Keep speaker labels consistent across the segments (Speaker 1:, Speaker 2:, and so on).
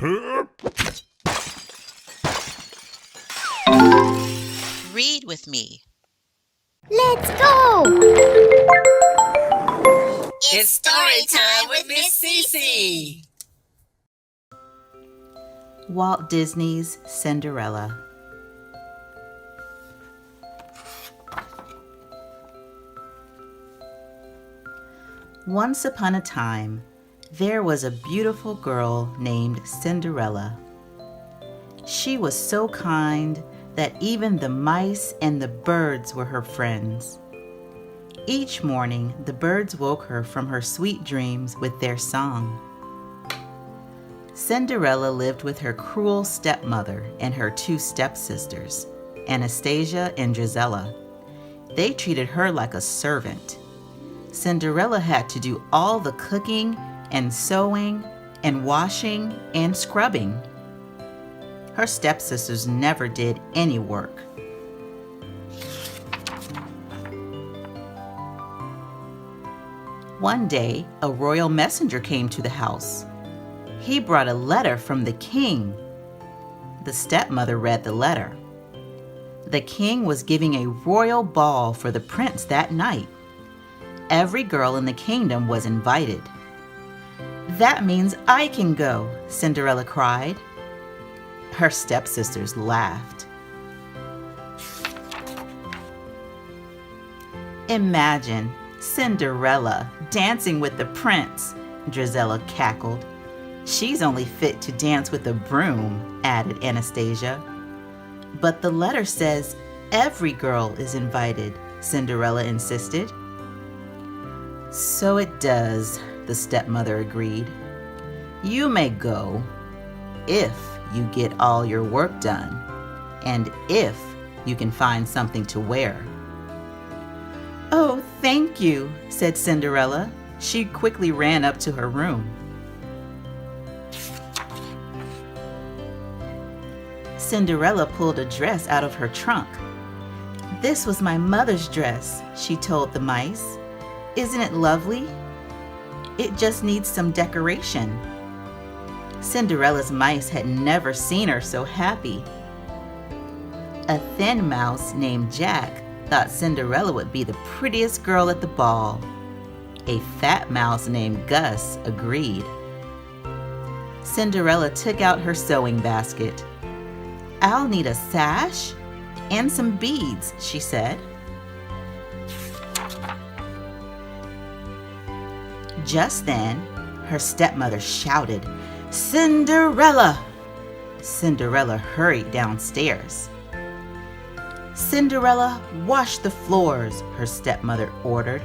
Speaker 1: Read with me.
Speaker 2: Let's go!
Speaker 3: It's story time with Miss Cece.
Speaker 4: Walt Disney's Cinderella. Once upon a time, there was a beautiful girl named Cinderella. She was so kind that even the mice and the birds were her friends. Each morning, the birds woke her from her sweet dreams with their song. Cinderella lived with her cruel stepmother and her two stepsisters, Anastasia and Drizella. They treated her like a servant. Cinderella had to do all the cooking and sewing and washing and scrubbing. Her stepsisters never did any work. One day, a royal messenger came to the house. He brought a letter from the king. The stepmother read the letter. The king was giving a royal ball for the prince that night. Every girl in the kingdom was invited. "That means I can go," Cinderella cried. Her stepsisters laughed. "Imagine Cinderella dancing with the prince," Drizella cackled. "She's only fit to dance with a broom," added Anastasia. "But the letter says every girl is invited," Cinderella insisted. "So it does," the stepmother agreed. "You may go if you get all your work done and if you can find something to wear." "Oh, thank you," said Cinderella. She quickly ran up to her room. Cinderella pulled a dress out of her trunk. "This was my mother's dress," she told the mice. "Isn't it lovely? It just needs some decoration." Cinderella's mice had never seen her so happy. A thin mouse named Jack thought Cinderella would be the prettiest girl at the ball. A fat mouse named Gus agreed. Cinderella took out her sewing basket. "I'll need a sash and some beads," she said. Just then, her stepmother shouted, "Cinderella!" Cinderella hurried downstairs. "Cinderella, wash the floors," her stepmother ordered.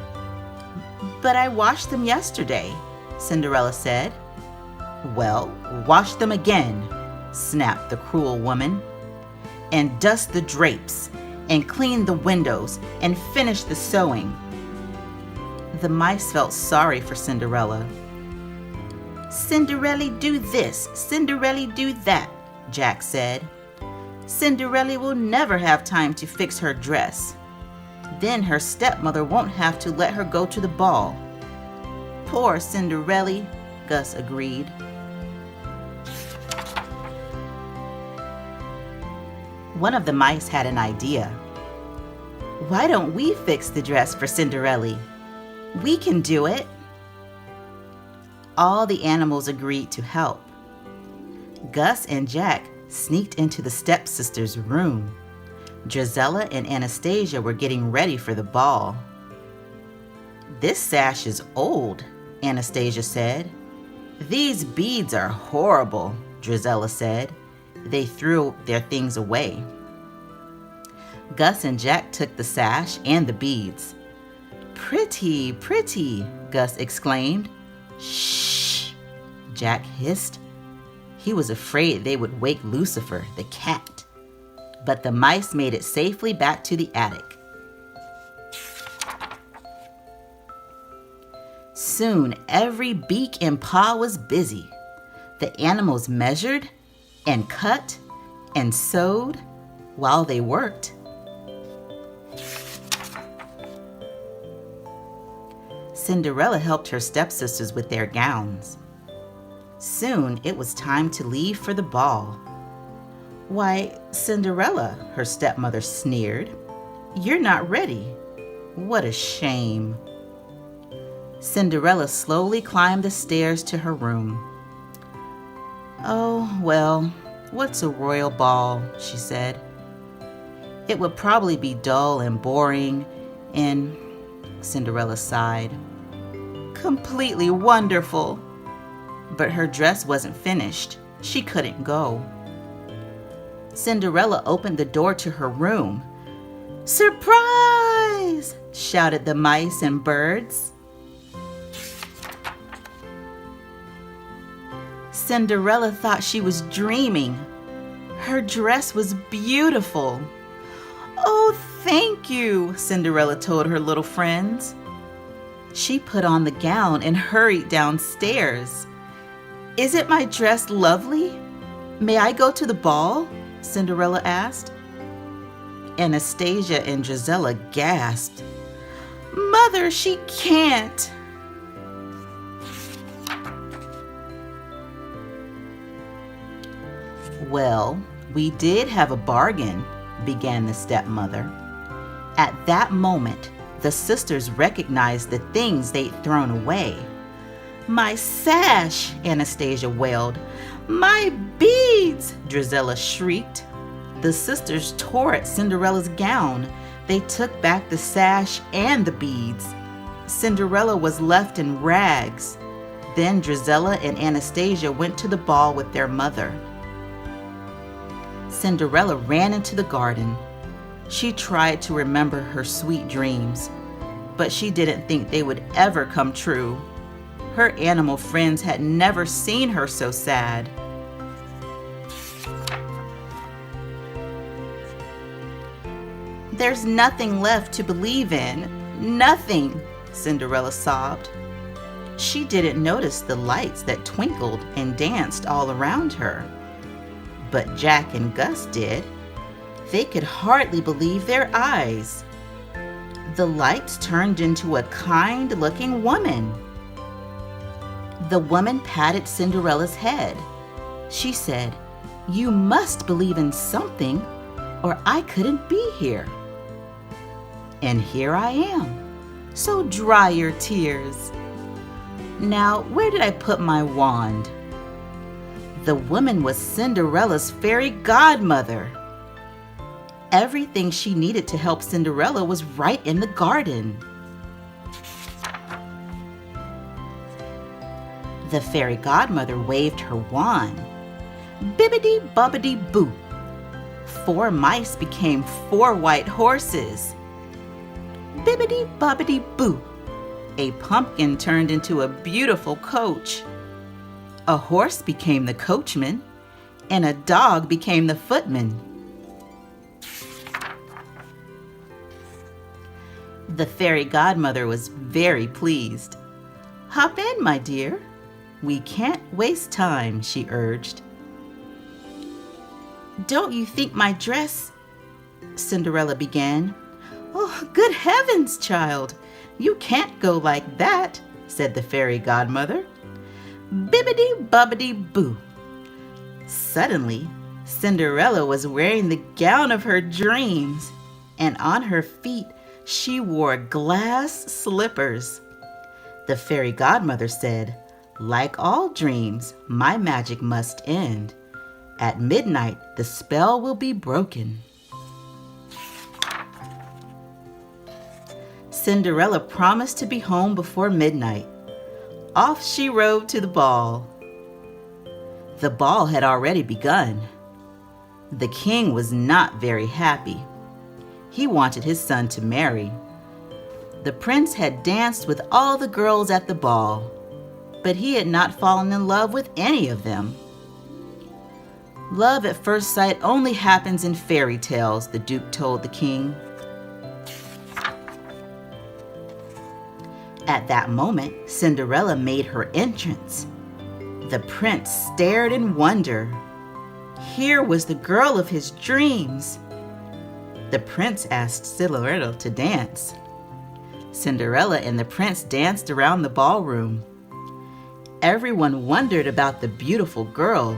Speaker 4: "But I washed them yesterday," Cinderella said. "Well, wash them again," snapped the cruel woman. "And dust the drapes, and clean the windows, and finish the sewing." The mice felt sorry for Cinderella. "Cinderella do this, Cinderella do that," Jack said. "Cinderella will never have time to fix her dress. Then her stepmother won't have to let her go to the ball." "Poor Cinderella," Gus agreed. One of the mice had an idea. "Why don't we fix the dress for Cinderella? We can do it." All the animals agreed to help. Gus and Jack sneaked into the stepsisters' room. Drizella and Anastasia were getting ready for the ball. "This sash is old," Anastasia said. "These beads are horrible," Drizella said. They threw their things away. Gus and Jack took the sash and the beads. "Pretty, pretty," Gus exclaimed. "Shh," Jack hissed. He was afraid they would wake Lucifer, the cat. But the mice made it safely back to the attic. Soon every beak and paw was busy. The animals measured and cut and sewed while they worked. Cinderella helped her stepsisters with their gowns. Soon it was time to leave for the ball. "Why, Cinderella," her stepmother sneered, "you're not ready. What a shame." Cinderella slowly climbed the stairs to her room. "Oh, well, what's a royal ball?" she said. "It would probably be dull and boring and," Cinderella sighed, "completely wonderful." But her dress wasn't finished. She couldn't go. Cinderella opened the door to her room. "Surprise!" shouted the mice and birds. Cinderella thought she was dreaming. Her dress was beautiful. "Oh, thank you," Cinderella told her little friends. She put on the gown and hurried downstairs. "Isn't my dress lovely? May I go to the ball?" Cinderella asked. Anastasia and Gisela gasped. "Mother, she can't." "Well, we did have a bargain," began the stepmother. At that moment, the sisters recognized the things they'd thrown away. "My sash!" Anastasia wailed. "My beads!" Gisela shrieked. The sisters tore at Cinderella's gown. They took back the sash and the beads. Cinderella was left in rags. Then Gisela and Anastasia went to the ball with their mother. Cinderella ran into the garden. She tried to remember her sweet dreams, but she didn't think they would ever come true. Her animal friends had never seen her so sad. "There's nothing left to believe in. Nothing," Cinderella sobbed. She didn't notice the lights that twinkled and danced all around her. But Jack and Gus did. They could hardly believe their eyes. The lights turned into a kind-looking woman. The woman patted Cinderella's head. She said, "You must believe in something, or I couldn't be here. And here I am, so dry your tears. Now, where did I put my wand?" The woman was Cinderella's fairy godmother. Everything she needed to help Cinderella was right in the garden. The fairy godmother waved her wand. Bibbidi-bobbidi-boo. 4 mice became 4 white horses. Bibbidi-bobbidi-boo. A pumpkin turned into a beautiful coach. A horse became the coachman, and a dog became the footman. The fairy godmother was very pleased. "Hop in, my dear. We can't waste time," she urged. "Don't you think my dress—" Cinderella began. "Oh, good heavens, child! You can't go like that," said the fairy godmother. Bibbidi-bobbidi-boo. Suddenly, Cinderella was wearing the gown of her dreams, and on her feet she wore glass slippers. The fairy godmother said, "Like all dreams, my magic must end. At midnight, the spell will be broken." Cinderella promised to be home before midnight. Off she rode to the ball. The ball had already begun. The king was not very happy. He wanted his son to marry. The prince had danced with all the girls at the ball, but he had not fallen in love with any of them. "Love at first sight only happens in fairy tales," the Duke told the king. At that moment, Cinderella made her entrance. The prince stared in wonder. Here was the girl of his dreams. The prince asked Cinderella to dance. Cinderella and the prince danced around the ballroom. Everyone wondered about the beautiful girl.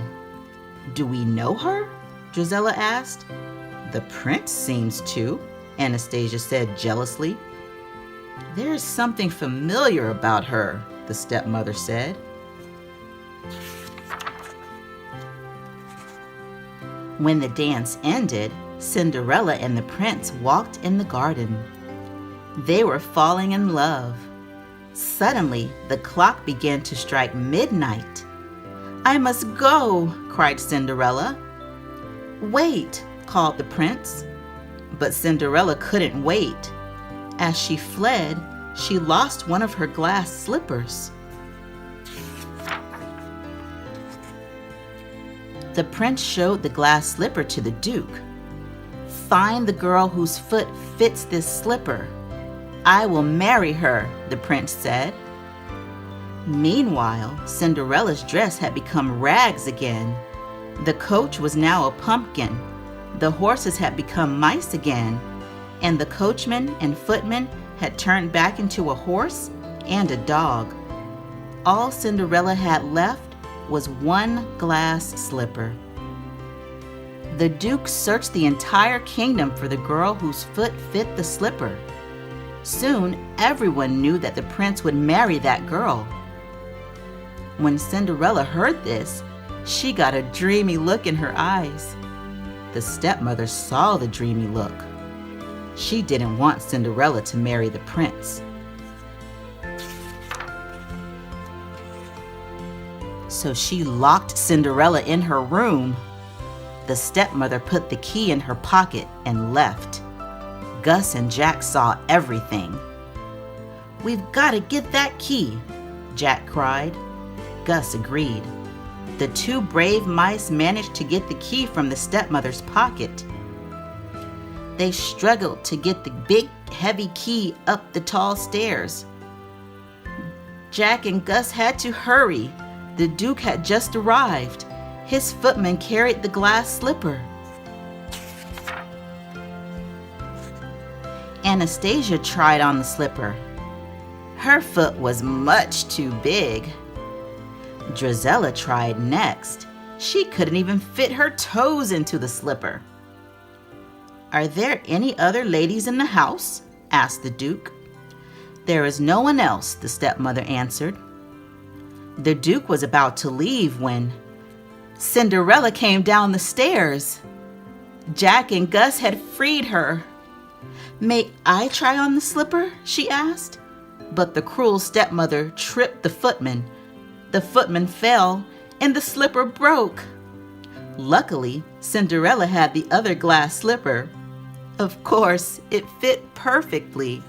Speaker 4: "Do we know her?" Drizella asked. "The prince seems to," Anastasia said jealously. "There is something familiar about her," the stepmother said. When the dance ended, Cinderella and the prince walked in the garden. They were falling in love. Suddenly, the clock began to strike midnight. "I must go," cried Cinderella. "Wait," called the prince. But Cinderella couldn't wait. As she fled, she lost one of her glass slippers. The prince showed the glass slipper to the duke. "Find the girl whose foot fits this slipper. I will marry her," the prince said. Meanwhile, Cinderella's dress had become rags again. The coach was now a pumpkin. The horses had become mice again, and the coachman and footman had turned back into a horse and a dog. All Cinderella had left was one glass slipper. The Duke searched the entire kingdom for the girl whose foot fit the slipper. Soon, everyone knew that the prince would marry that girl. When Cinderella heard this, she got a dreamy look in her eyes. The stepmother saw the dreamy look. She didn't want Cinderella to marry the prince. So she locked Cinderella in her room. The stepmother put the key in her pocket and left. Gus and Jack saw everything. "We've got to get that key," Jack cried. Gus agreed. The two brave mice managed to get the key from the stepmother's pocket. They struggled to get the big, heavy key up the tall stairs. Jack and Gus had to hurry. The Duke had just arrived. His footman carried the glass slipper. Anastasia tried on the slipper. Her foot was much too big. Drizella tried next. She couldn't even fit her toes into the slipper. "Are there any other ladies in the house?" asked the Duke. "There is no one else," the stepmother answered. The Duke was about to leave when Cinderella came down the stairs. Jack and Gus had freed her. "May I try on the slipper?" she asked. But the cruel stepmother tripped the footman. The footman fell, and the slipper broke. Luckily, Cinderella had the other glass slipper. Of course, it fit perfectly.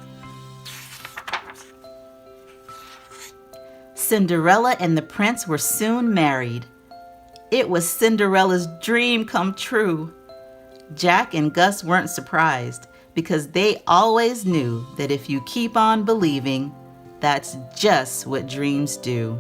Speaker 4: Cinderella and the prince were soon married. It was Cinderella's dream come true. Jack and Gus weren't surprised because they always knew that if you keep on believing, that's just what dreams do.